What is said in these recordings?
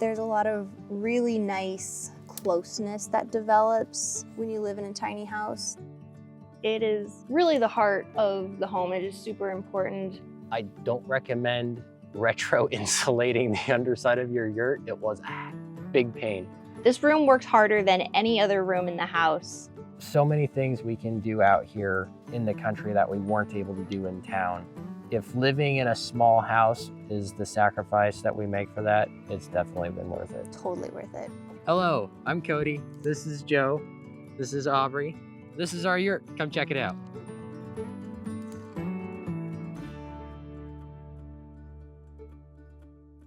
There's a lot of really nice closeness that develops when you live in a tiny house. It is really the heart of the home. It is super important. I don't recommend retro insulating the underside of your yurt. It was a big pain. This room works harder than any other room in the house. So many things we can do out here in the country that we weren't able to do in town. If living in a small house is the sacrifice that we make for that, it's definitely been worth it. Totally worth it. Hello, I'm Cody. This is Jo. This is Aubrey. This is our yurt. Come check it out.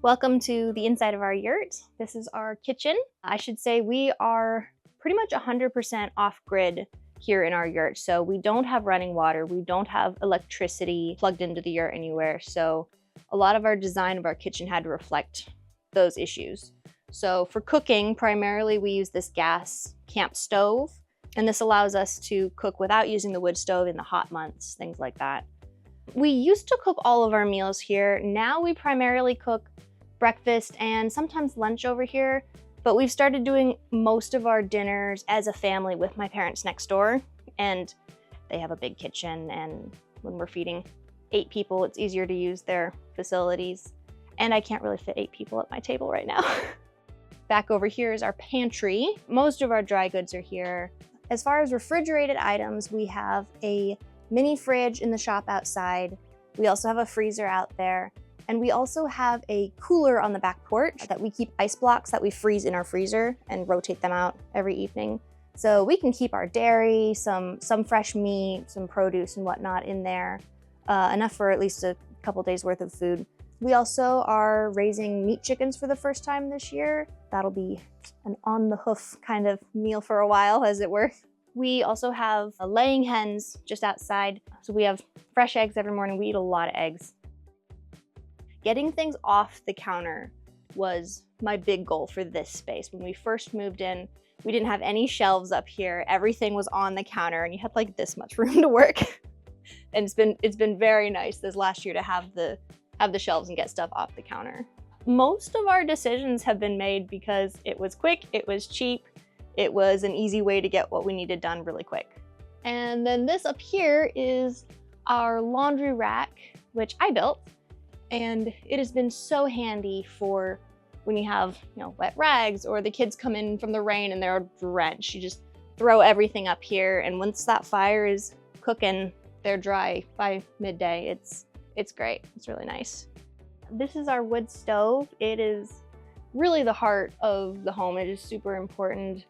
Welcome to the inside of our yurt. This is our kitchen. I should say we are pretty much 100% off-grid here in our yurt. So we don't have running water. We don't have electricity plugged into the yurt anywhere. So a lot of our design of our kitchen had to reflect those issues. So for cooking, primarily we use this gas camp stove. And this allows us to cook without using the wood stove in the hot months, things like that. We used to cook all of our meals here. Now we primarily cook breakfast and sometimes lunch over here, but we've started doing most of our dinners as a family with my parents next door, and they have a big kitchen, and when we're feeding 8 people, it's easier to use their facilities, and I can't really fit 8 people at my table right now. Back over here is our pantry. Most of our dry goods are here. As far as refrigerated items, we have a mini fridge in the shop outside. We also have a freezer out there. And we also have a cooler on the back porch that we keep ice blocks that we freeze in our freezer and rotate them out every evening. So we can keep our dairy, some fresh meat, some produce and whatnot in there, enough for at least a couple days worth of food. We also are raising meat chickens for the first time this year. That'll be an on the hoof kind of meal for a while, as it were. We also have laying hens just outside. So we have fresh eggs every morning. We eat a lot of eggs. Getting things off the counter was my big goal for this space. When we first moved in, we didn't have any shelves up here. Everything was on the counter and you had like this much room to work. And it's been very nice this last year to have the shelves and get stuff off the counter. Most of our decisions have been made because it was quick, it was cheap, it was an easy way to get what we needed done really quick. And then this up here is our laundry rack, which I built. And it has been so handy for when you have, wet rags or the kids come in from the rain and they're drenched. You just throw everything up here, and once that fire is cooking, they're dry by midday. It's great. It's really nice. This is our wood stove. It is really the heart of the home. It is super important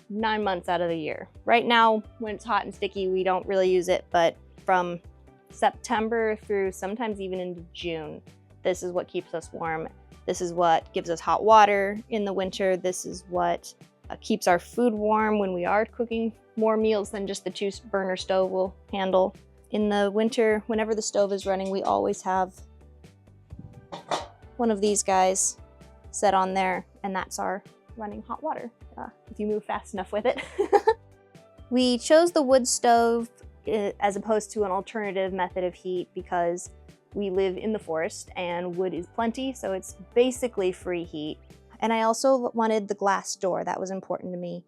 9 months out of the year. Right now, when it's hot and sticky, we don't really use it, but from September through sometimes even into June, this is what keeps us warm. This is what gives us hot water in the winter. This is what keeps our food warm when we are cooking more meals than just the 2-burner stove will handle. In the winter, whenever the stove is running, we always have one of these guys set on there, and that's our running hot water, if you move fast enough with it. We chose the wood stove as opposed to an alternative method of heat because we live in the forest and wood is plenty, so it's basically free heat. And I also wanted the glass door. That was important to me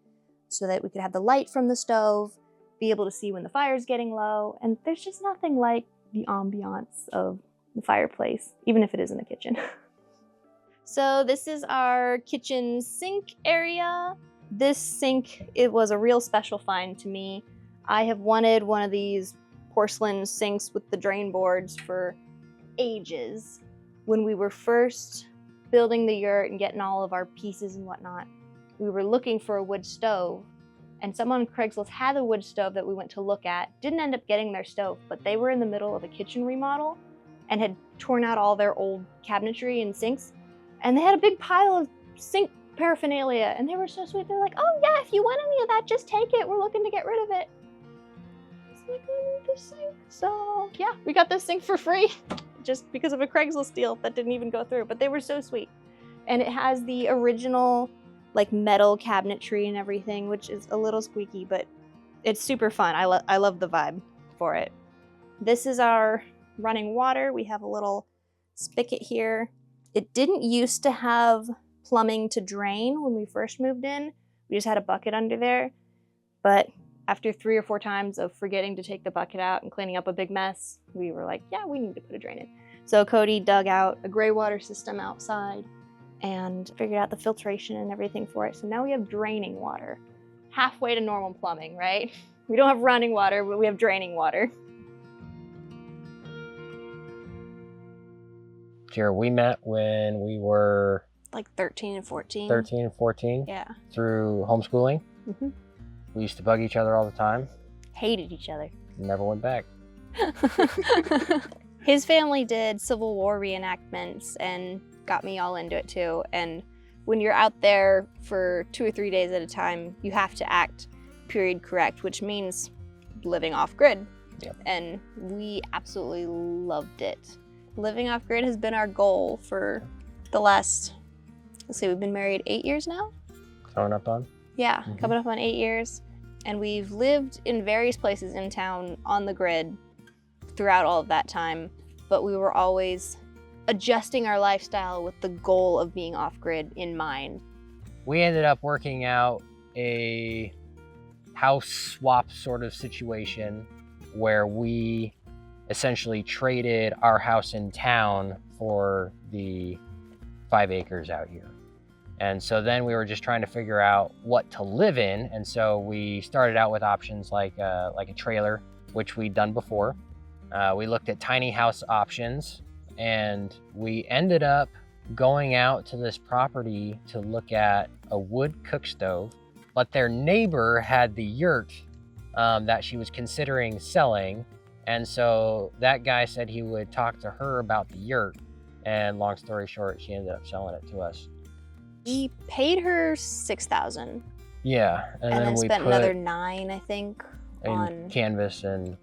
so that we could have the light from the stove, be able to see when the fire's getting low, and there's just nothing like the ambiance of the fireplace, even if it is in the kitchen. So this is our kitchen sink area. This sink, it was a real special find to me. I have wanted one of these porcelain sinks with the drain boards for ages. When we were first building the yurt and getting all of our pieces and whatnot, we were looking for a wood stove, and someone on Craigslist had a wood stove that we went to look at. Didn't end up getting their stove, but they were in the middle of a kitchen remodel and had torn out all their old cabinetry and sinks, and they had a big pile of sink paraphernalia, and they were so sweet. They're like, "Oh yeah, if you want any of that, just take it. We're looking to get rid of it." Like, I need this sink. So yeah, we got this sink for free just because of a Craigslist deal that didn't even go through, but they were so sweet. And it has the original like metal cabinetry and everything, which is a little squeaky, but it's super fun. I love the vibe for it. This is our running water. We have a little spigot here. It didn't used to have plumbing to drain when we first moved in. We just had a bucket under there. But after 3 or 4 times of forgetting to take the bucket out and cleaning up a big mess, we were like, yeah, we need to put a drain in. So Cody dug out a gray water system outside and figured out the filtration and everything for it. So now we have draining water. Halfway to normal plumbing, right? We don't have running water, but we have draining water. Jared, we met when we were Like 13 and 14. 13 and 14. Yeah. Through homeschooling. Mm-hmm. We used to bug each other all the time. Hated each other. Never went back. His family did Civil War reenactments and got me all into it too. And when you're out there for 2 or 3 days at a time, you have to act period correct, which means living off grid. Yep. And we absolutely loved it. Living off grid has been our goal for the last, let's see, we've been married 8 years now? Coming up on? Yeah, coming up on 8 years. And we've lived in various places in town on the grid throughout all of that time, but we were always adjusting our lifestyle with the goal of being off grid in mind. We ended up working out a house swap sort of situation where we essentially traded our house in town for the 5 acres out here. And so then we were just trying to figure out what to live in. And so we started out with options like a trailer, which we'd done before. We looked at tiny house options, and we ended up going out to this property to look at a wood cook stove. But their neighbor had the yurt that she was considering selling. And so that guy said he would talk to her about the yurt. And long story short, she ended up selling it to us. We paid her $6,000. Yeah, and then we spent another $9,000, I think, on canvas. And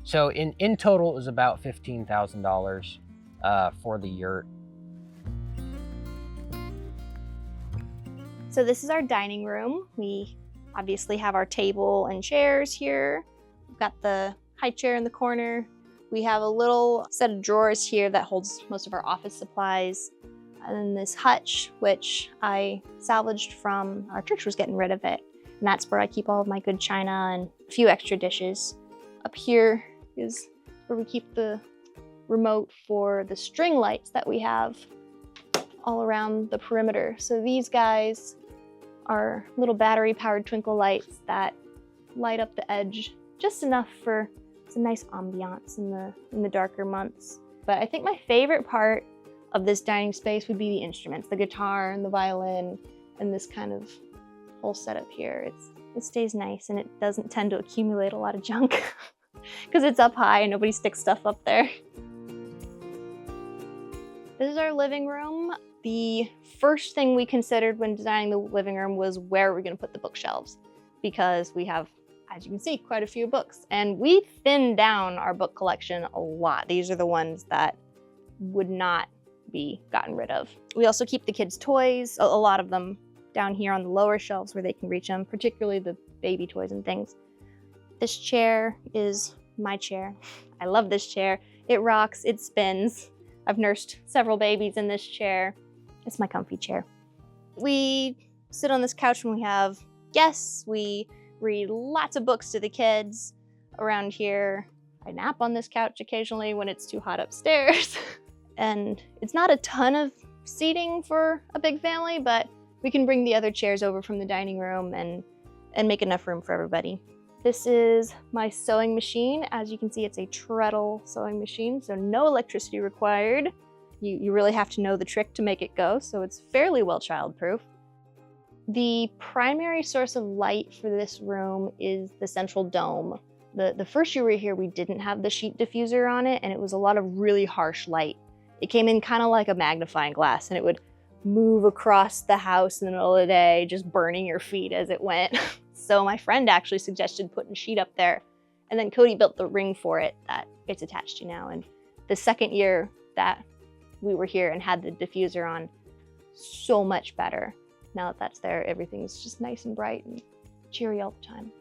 so in total, it was about $15,000 for the yurt. So this is our dining room. We obviously have our table and chairs here. We've got the high chair in the corner. We have a little set of drawers here that holds most of our office supplies. And then this hutch, which I salvaged from our church, was getting rid of it. And that's where I keep all of my good china and a few extra dishes. Up here is where we keep the remote for the string lights that we have all around the perimeter. So these guys are little battery-powered twinkle lights that light up the edge just enough for some nice ambiance in the darker months. But I think my favorite part of this dining space would be the instruments, the guitar and the violin, and this kind of whole setup here. It stays nice and it doesn't tend to accumulate a lot of junk because it's up high and nobody sticks stuff up there. This is our living room. The first thing we considered when designing the living room was where we're going to put the bookshelves, because we have, as you can see, quite a few books. And we thinned down our book collection a lot. These are the ones that would not be gotten rid of. We also keep the kids' toys, a lot of them down here on the lower shelves where they can reach them, particularly the baby toys and things. This chair is my chair. I love this chair. It rocks, it spins. I've nursed several babies in this chair. It's my comfy chair. We sit on this couch when we have guests. We read lots of books to the kids around here. I nap on this couch occasionally when it's too hot upstairs. And it's not a ton of seating for a big family, but we can bring the other chairs over from the dining room and make enough room for everybody. This is my sewing machine. As you can see, it's a treadle sewing machine, so no electricity required. You really have to know the trick to make it go, so it's fairly well childproof. The primary source of light for this room is the central dome. The first year we were here, we didn't have the sheet diffuser on it, and it was a lot of really harsh light. It came in kind of like a magnifying glass, and it would move across the house in the middle of the day, just burning your feet as it went. So my friend actually suggested putting a sheet up there, and then Cody built the ring for it that it's attached to now. And the second year that we were here and had the diffuser on, so much better. Now that that's there, everything's just nice and bright and cheery all the time.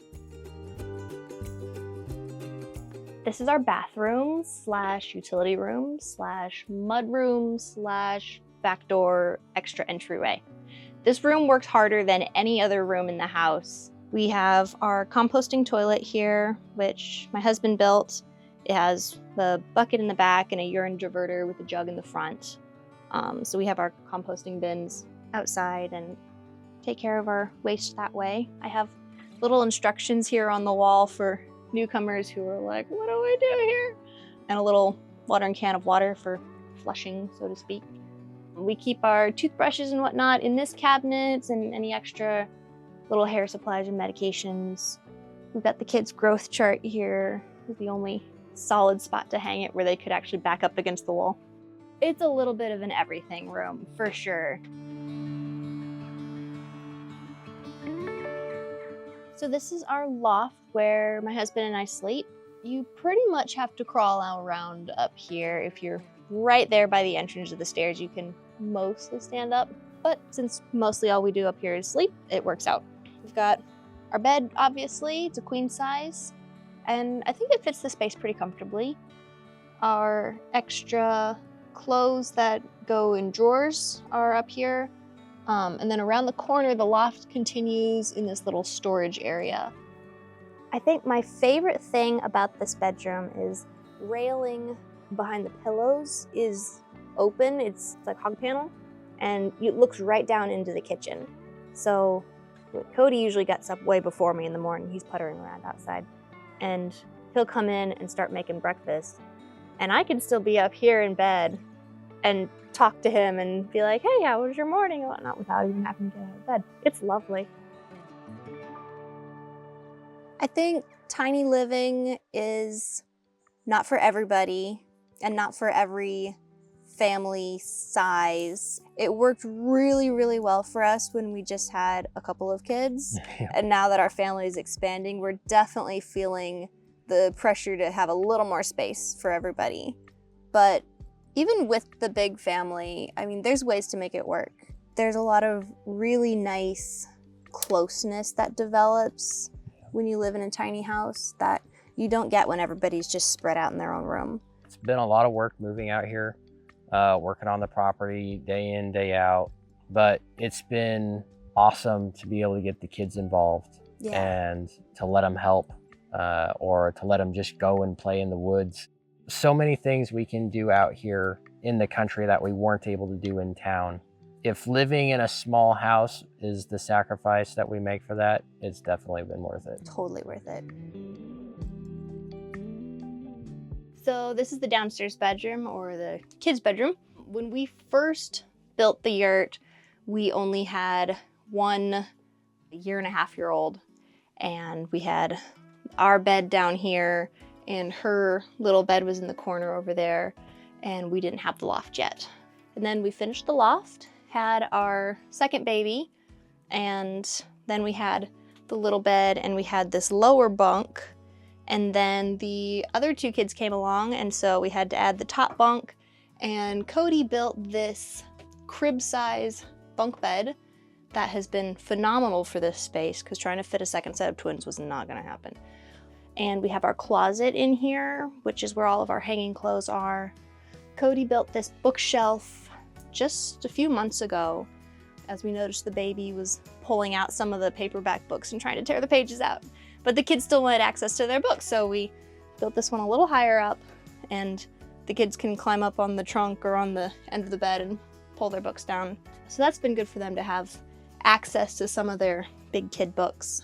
This is our bathroom / utility room / mudroom / backdoor extra entryway. This room works harder than any other room in the house. We have our composting toilet here, which my husband built. It has the bucket in the back and a urine diverter with a jug in the front. So we have our composting bins outside and take care of our waste that way. I have little instructions here on the wall for newcomers who are like, what do I do here? And a little watering can of water for flushing, so to speak. We keep our toothbrushes and whatnot in this cabinet and any extra little hair supplies and medications. We've got the kids' growth chart here. It's the only solid spot to hang it where they could actually back up against the wall. It's a little bit of an everything room, for sure. So this is our loft where my husband and I sleep. You pretty much have to crawl around up here. If you're right there by the entrance of the stairs, you can mostly stand up. But since mostly all we do up here is sleep, it works out. We've got our bed, obviously. It's a queen size. And I think it fits the space pretty comfortably. Our extra clothes that go in drawers are up here. And then around the corner, the loft continues in this little storage area. I think my favorite thing about this bedroom is railing behind the pillows is open. It's like hog panel, and it looks right down into the kitchen. So Cody usually gets up way before me in the morning. He's puttering around outside, and he'll come in and start making breakfast. And I can still be up here in bed and talk to him and be like, hey, how was your morning and whatnot, without even having to get out of bed. It's lovely. I think tiny living is not for everybody and not for every family size. It worked really, really well for us when we just had a couple of kids. And now that our family is expanding, we're definitely feeling the pressure to have a little more space for everybody. But even with the big family, I mean, there's ways to make it work. There's a lot of really nice closeness that develops when you live in a tiny house that you don't get when everybody's just spread out in their own room. It's been a lot of work moving out here, working on the property day in, day out, but it's been awesome to be able to get the kids involved and to let them help or to let them just go and play in the woods. So many things we can do out here in the country that we weren't able to do in town. If living in a small house is the sacrifice that we make for that, it's definitely been worth it. Totally worth it. So this is the downstairs bedroom, or the kids' bedroom. When we first built the yurt, we only had one 1.5-year-old, and we had our bed down here, and her little bed was in the corner over there, and we didn't have the loft yet. And then we finished the loft, had our second baby, and then we had the little bed, and we had this lower bunk, and then the other two kids came along, and so we had to add the top bunk, and Cody built this crib-size bunk bed that has been phenomenal for this space, because trying to fit a second set of twins was not gonna happen. And we have our closet in here, which is where all of our hanging clothes are. Cody built this bookshelf just a few months ago, as we noticed the baby was pulling out some of the paperback books and trying to tear the pages out. But the kids still wanted access to their books, so we built this one a little higher up, and the kids can climb up on the trunk or on the end of the bed and pull their books down. So that's been good for them to have access to some of their big kid books.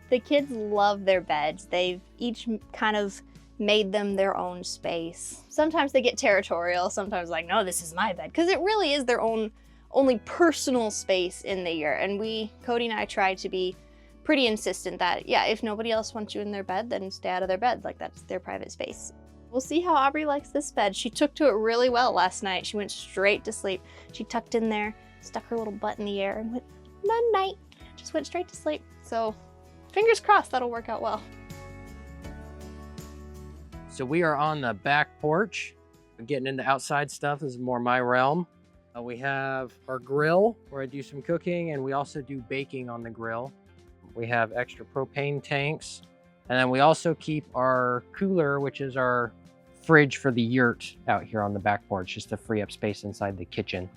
The kids love their beds. They've each kind of made them their own space. Sometimes they get territorial, sometimes like, no, this is my bed, because it really is their own only personal space in the yurt. And Cody and I try to be pretty insistent that, yeah, if nobody else wants you in their bed, then stay out of their bed. Like, that's their private space. We'll see how Aubrey likes this bed. She took to it really well last night. She went straight to sleep. She tucked in there, stuck her little butt in the air, and went, night-night. Just went straight to sleep. So fingers crossed that'll work out well. So we are on the back porch. Getting into outside stuff is more my realm. We have our grill where I do some cooking, and we also do baking on the grill. We have extra propane tanks. And then we also keep our cooler, which is our fridge for the yurt, out here on the back porch, just to free up space inside the kitchen.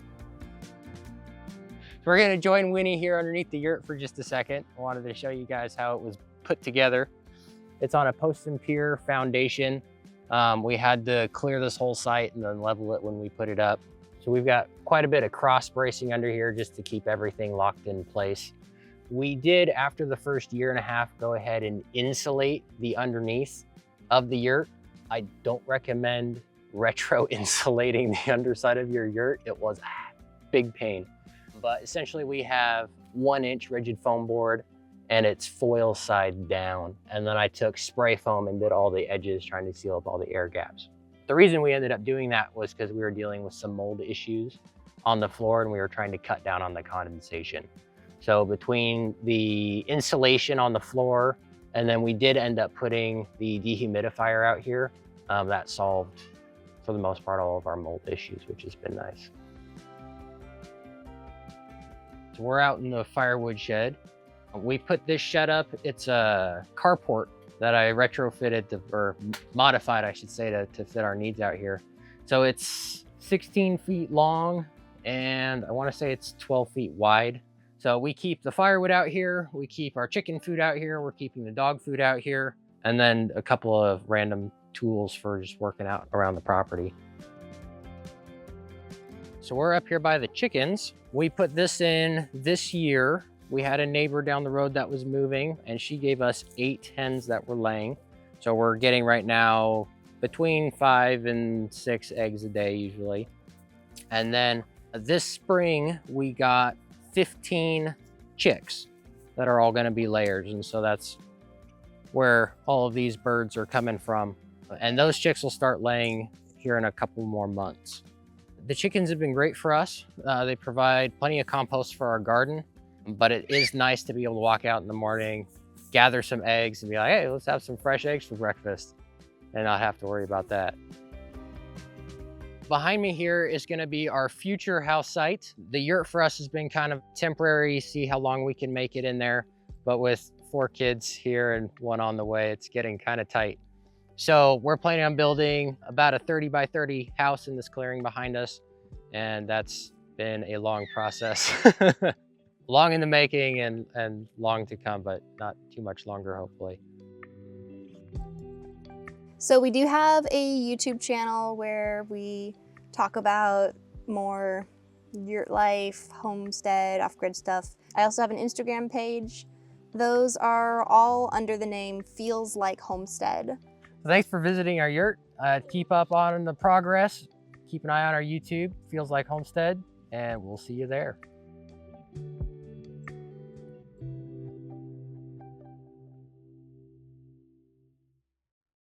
we're gonna join Winnie here underneath the yurt for just a second. I wanted to show you guys how it was put together. It's on a post and pier foundation. We had to clear this whole site and then level it when we put it up. So we've got quite a bit of cross bracing under here just to keep everything locked in place. We did, after the first year and a half, go ahead and insulate the underneath of the yurt. I don't recommend retro insulating the underside of your yurt. It was a big pain. But essentially we have 1-inch rigid foam board and it's foil side down. And then I took spray foam and did all the edges, trying to seal up all the air gaps. The reason we ended up doing that was because we were dealing with some mold issues on the floor and we were trying to cut down on the condensation. So between the insulation on the floor, and then we did end up putting the dehumidifier out here, that solved, for the most part, all of our mold issues, which has been nice. So we're out in the firewood shed. We put this shed up. It's a carport that I retrofitted, or modified, I should say, to fit our needs out here. So it's 16 feet long, and I want to say it's 12 feet wide. So we keep the firewood out here, we keep our chicken food out here, we're keeping the dog food out here, and then a couple of random tools for just working out around the property. So we're up here by the chickens. We put this in this year. We had a neighbor down the road that was moving, and she gave us 8 hens that were laying. So we're getting right now between 5 and 6 eggs a day usually. And then this spring we got 15 chicks that are all going to be layers, and so that's where all of these birds are coming from. And those chicks will start laying here in a couple more months. The chickens have been great for us. They provide plenty of compost for our garden, but it is nice to be able to walk out in the morning, gather some eggs, and be like, hey, let's have some fresh eggs for breakfast, and not have to worry about that. Behind me here is going to be our future house site. The yurt for us has been kind of temporary, see how long we can make it in there. But with 4 kids here and 1 on the way, it's getting kind of tight. So we're planning on building about a 30 by 30 house in this clearing behind us. And that's been a long process. Long in the making and long to come, but not too much longer, hopefully. So we do have a YouTube channel where we talk about more yurt life, homestead, off-grid stuff. I also have an Instagram page. Those are all under the name Feels Like Homestead. Thanks for visiting our yurt. Keep up on the progress. Keep an eye on our YouTube, Feels Like Homestead, and we'll see you there.